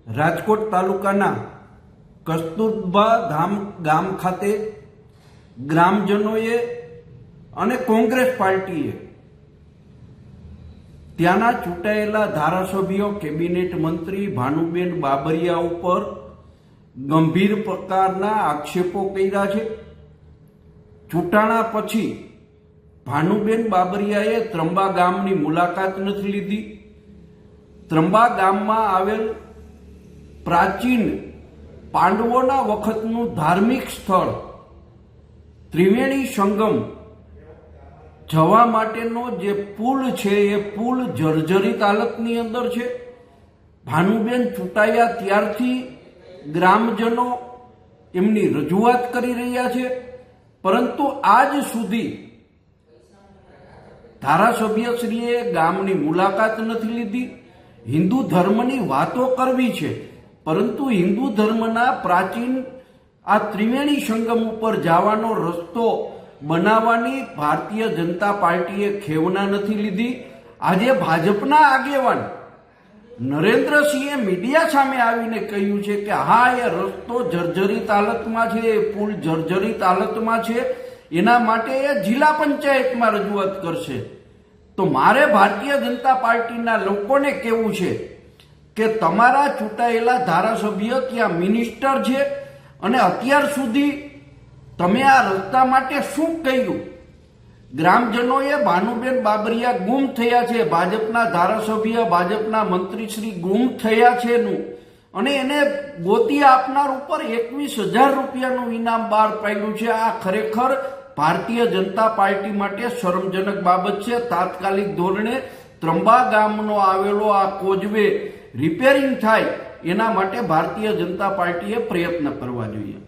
રાજકોટ તાલુકાના કસ્તુરબા ધામ ગામ ખાતે ગ્રામજનોએ અને કોંગ્રેસ પાર્ટીએ ત્યાંના ચૂંટાયેલા ધારાસભ્યો કેબિનેટ મંત્રી ભાનુબેન બાબરિયા ઉપર ગંભીર પ્રકારના આક્ષેપો કર્યા છે। ચૂંટાણા પછી ભાનુબેન બાબરિયાએ ત્રંબા ગામની મુલાકાત નથી લીધી। ત્રંબા ગામમાં આવેલ પ્રાચીન પાંડવોના વખતનું ધાર્મિક સ્થળ ત્રિવેણી સંગમ જવા માટેનો જે પુલ છે એ પુલ જર્જરિત હાલતની અંદર છે। ભાનુબેન ચૂંટાયા ત્યારથી ગ્રામજનો એમની રજૂઆત કરી રહ્યા છે, પરંતુ આજ સુધી ધારાસભ્યશ્રીએ ગામની મુલાકાત નથી લીધી। હિન્દુ ધર્મની વાતો કરવી છે, પરંતુ હિન્દુ ધર્મના પ્રાચીન આ ત્રિવેણી સંગમ ઉપર જવાનો રસ્તો બનાવવાની ભારતીય જનતા પાર્ટીએ ખેવના નથી લીધી। આજે ભાજપના આગેવાન નરેન્દ્રસિંહે મીડિયા સામે આવીને કહ્યું છે કે હા, એ રસ્તો જર્જરિત હાલતમાં છે, એ પુલ જર્જરિત હાલતમાં છે, એના માટે એ જિલ્લા પંચાયતમાં રજૂઆત કરશે। તો મારે ભારતીય જનતા પાર્ટીના લોકોને કહેવું છે કે તમારા ચૂંટાયેલા ધારાસભ્ય ત્યાં મિનિસ્ટર છે અને અત્યાર સુધી તમે આ રસ્તા માટે શું કર્યું? ગ્રામજનોએ ભાનુબેન બાબરિયા ગુમ થયા છે, ભાજપના ધારાસભ્ય ભાજપના મંત્રીશ્રી ગુમ થયા છે નું અને એને ગોતી આપનાર ઉપર 21,000 રૂપિયાનું ઇનામ બહાર પાડ્યું છે। આ ખરેખર ભારતીય જનતા પાર્ટી માટે શરમજનક બાબત છે। તાત્કાલિક ધોરણે ત્રંબા ગામનો આવેલો આ કોઝવે રિપેરિંગ થાય એના માટે ભારતીય જનતા પાર્ટીએ પ્રયત્ન કરવા જોઈએ।